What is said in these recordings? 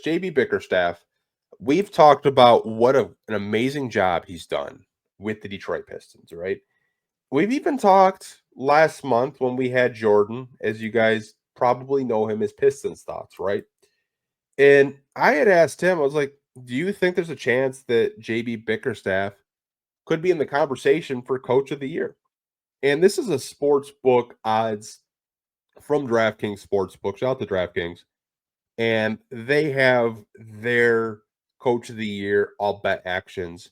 JB Bickerstaff. We've talked about what an amazing job he's done with the Detroit Pistons, right? We've even talked last month when we had Jordan, as you guys probably know him as Pistons Thoughts, right? And I had asked him, I was like, do you think there's a chance that JB Bickerstaff could be in the conversation for Coach of the Year? And this is a sports book odds from DraftKings Sportsbook. Shout out to DraftKings. And they have their Coach of the Year all bet actions.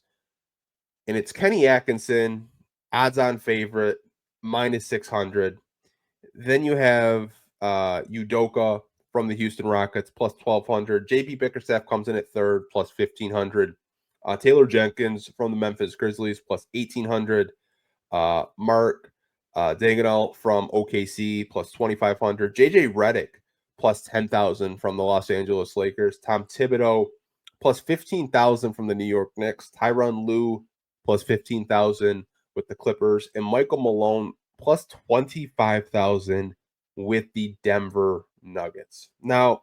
And it's Kenny Atkinson, odds on favorite, minus 600. Then you have Udoka from the Houston Rockets, plus 1,200. JB Bickerstaff comes in at third, plus 1,500. Taylor Jenkins from the Memphis Grizzlies, plus 1,800. Mark Dagnall from OKC, plus 2,500. JJ Redick, plus 10,000 from the Los Angeles Lakers. Tom Thibodeau, plus 15,000 from the New York Knicks. Tyronn Lue, plus 15,000 with the Clippers. And Michael Malone, plus 25,000 with the Denver Nuggets. Now,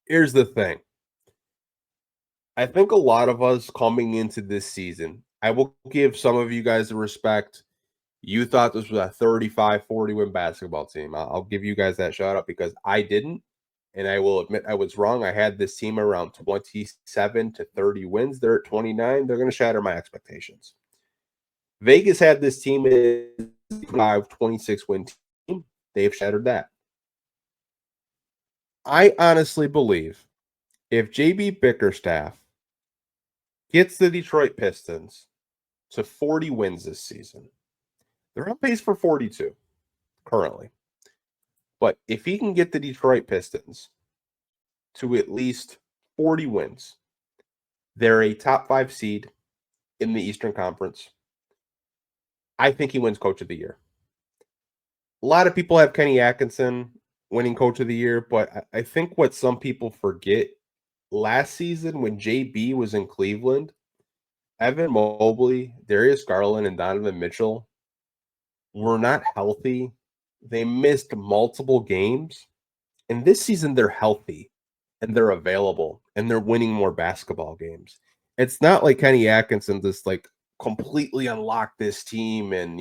here's the thing. I think a lot of us coming into this season, I will give some of you guys the respect. You thought this was a 35-40 win basketball team. I'll give you guys that shout out because I didn't. And I will admit I was wrong. I had this team around 27 to 30 wins. They're at 29. They're going to shatter my expectations. Vegas had this team as a 26 win team. They've shattered that. I honestly believe if JB Bickerstaff gets the Detroit Pistons to 40 wins this season, they're on pace for 42 currently. But if he can get the Detroit Pistons to at least 40 wins, they're a top 5 seed in the Eastern Conference. I think he wins Coach of the Year. A lot of people have Kenny Atkinson winning Coach of the Year, but I think what some people forget, last season when JB was in Cleveland, Evan Mobley, Darius Garland, and Donovan Mitchell were not healthy. They missed multiple games. And this season, they're healthy and they're available and they're winning more basketball games. It's not like Kenny Atkinson just like completely unlocked this team and,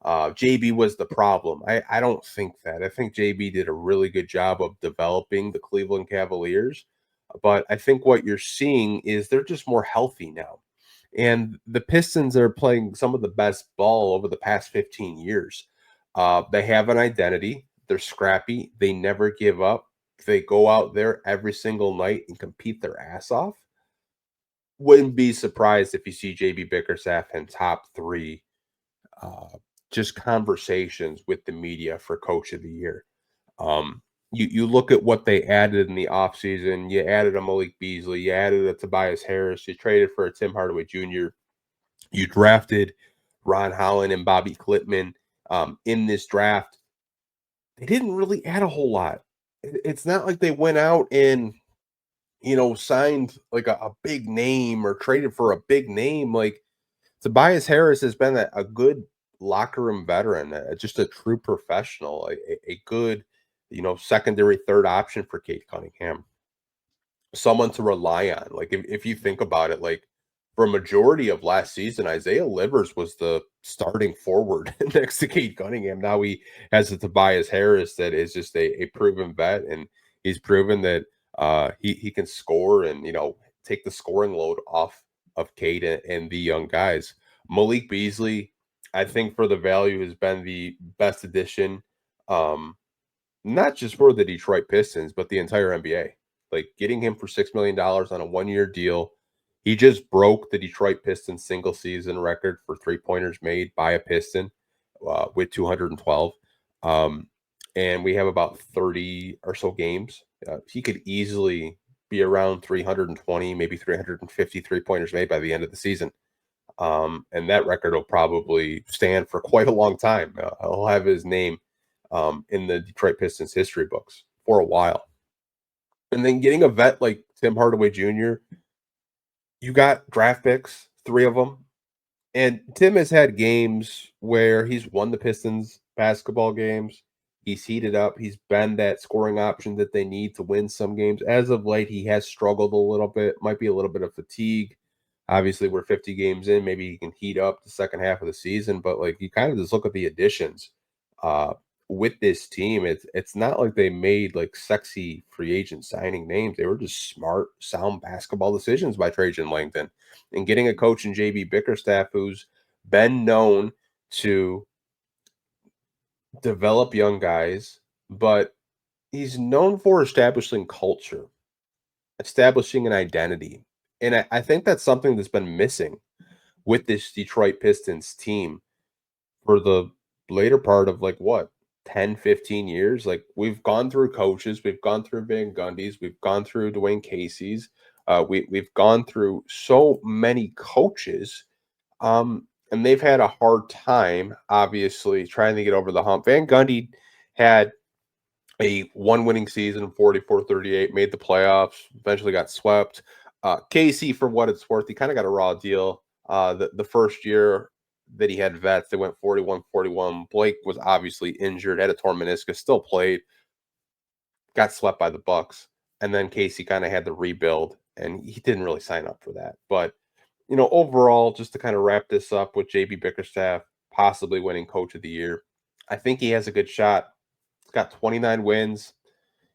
JB was the problem. I don't think that. I think JB did a really good job of developing the Cleveland Cavaliers. But I think what you're seeing is they're just more healthy now. And the Pistons are playing some of the best ball over the past 15 years. They have an identity. They're scrappy. They never give up. They go out there every single night and compete their ass off. Wouldn't be surprised if you see JB Bickerstaff in top 3 just conversations with the media for Coach of the Year. You look at what they added in the offseason. You added a Malik Beasley. You added a Tobias Harris. You traded for a Tim Hardaway Jr. You drafted Ron Holland and Bobby Klitman in this draft. They didn't really add a whole lot. It's not like they went out and, signed like a big name or traded for a big name. Like Tobias Harris has been a good locker room veteran, just a true professional, a good, secondary third option for Cade Cunningham. Someone to rely on. Like if you think about it, like for a majority of last season, Isaiah Livers was the starting forward next to Cade Cunningham. Now he has a Tobias Harris that is just a proven vet, and he's proven that he can score and take the scoring load off of Cade and the young guys. Malik Beasley, I think for the value has been the best addition, not just for the Detroit Pistons, but the entire NBA. Like getting him for $6 million on a 1-year deal. He just broke the Detroit Pistons single season record for 3-pointers made by a Piston with 212. And we have about 30 or so games. He could easily be around 320, maybe 350 3-pointers made by the end of the season. And that record will probably stand for quite a long time. He'll have his name in the Detroit Pistons history books for a while. And then getting a vet like Tim Hardaway Jr., you got draft picks, 3 of them. And Tim has had games where he's won the Pistons basketball games. He's heated up. He's been that scoring option that they need to win some games. As of late, he has struggled a little bit. Might be a little bit of fatigue. Obviously, we're 50 games in. Maybe he can heat up the second half of the season. But like you kind of just look at the additions uh, with this team. It's not like they made like sexy free agent signing names. They were just smart, sound basketball decisions by Trajan Langdon and getting a coach in JB Bickerstaff who's been known to develop young guys, but he's known for establishing culture, establishing an identity. And I think that's something that's been missing with this Detroit Pistons team for the later part of like what, 10, 15 years. Like we've gone through coaches, we've gone through Van Gundy's, we've gone through Dwayne Casey's, we've gone through so many coaches. And they've had a hard time, obviously, trying to get over the hump. Van Gundy had a one winning season, 44-38, made the playoffs, eventually got swept. Casey, for what it's worth, he kind of got a raw deal. The first year that he had vets, they went 41-41. Blake was obviously injured, had a torn meniscus, still played, got swept by the Bucks. And then Casey kind of had to rebuild, and he didn't really sign up for that. But overall, just to kind of wrap this up with JB Bickerstaff possibly winning Coach of the Year, I think he has a good shot. He's got 29 wins,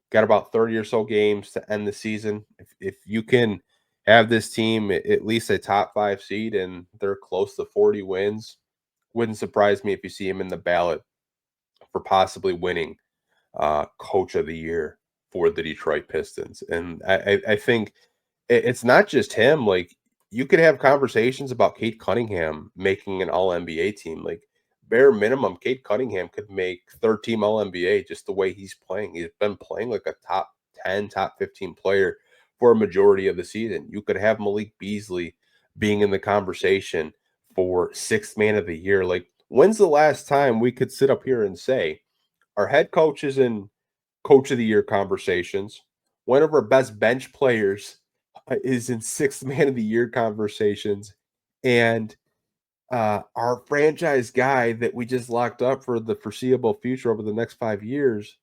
got about 30 or so games to end the season. If you can have this team at least a top 5 seed and they're close to 40 wins, wouldn't surprise me if you see him in the ballot for possibly winning Coach of the Year for the Detroit Pistons. And I think it's not just him. Like, you could have conversations about Cade Cunningham making an All-NBA team. Like, bare minimum, Cade Cunningham could make third-team All-NBA just the way he's playing. He's been playing like a top 10, top 15 player for a majority of the season. You could have Malik Beasley being in the conversation for sixth man of the year. Like, when's the last time we could sit up here and say our head coach is in Coach of the Year conversations, one of our best bench players is in sixth man of the year conversations, and our franchise guy that we just locked up for the foreseeable future over the next 5 years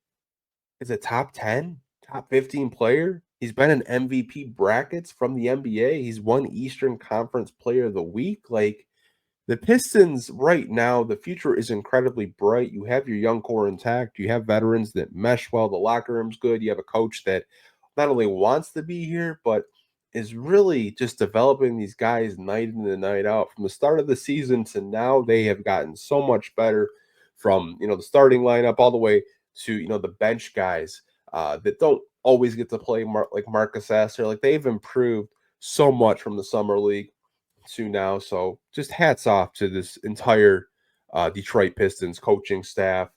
is a top 10, top 15 player. He's been in MVP brackets from the NBA. He's won Eastern Conference Player of the Week. Like, the Pistons right now, the future is incredibly bright. You have your young core intact. You have veterans that mesh well. The locker room's good. You have a coach that not only wants to be here, but is really just developing these guys night in and night out. From the start of the season to now, they have gotten so much better from, the starting lineup all the way to, the bench guys that don't always get to play like Marcus Astor. Like, they've improved so much from the summer league to now. So just hats off to this entire Detroit Pistons coaching staff,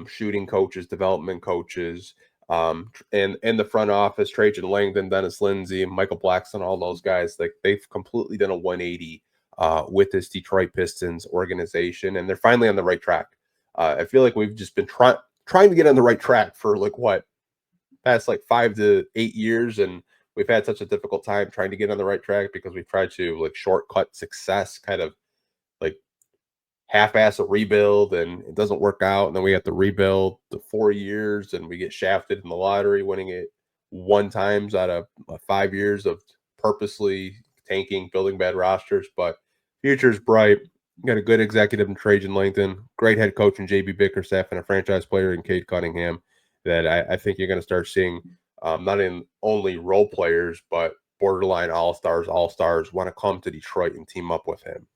shooting coaches, development coaches, and the front office, Trajan Langdon, Dennis Lindsey, Michael Blackson, all those guys. Like, they've completely done a 180 with this Detroit Pistons organization, and they're finally on the right track. I feel like we've just been trying to get on the right track for past 5 to 8 years, and we've had such a difficult time trying to get on the right track because we've tried to shortcut success, kind of half-ass a rebuild, and it doesn't work out. And then we have to rebuild the 4 years, and we get shafted in the lottery, winning it 1 times out of 5 years of purposely tanking, building bad rosters. But future's bright. Got a good executive in Trajan Langdon, great head coach in JB Bickerstaff, and a franchise player in Cade Cunningham that I think you're going to start seeing not in only role players, but borderline all-stars want to come to Detroit and team up with him.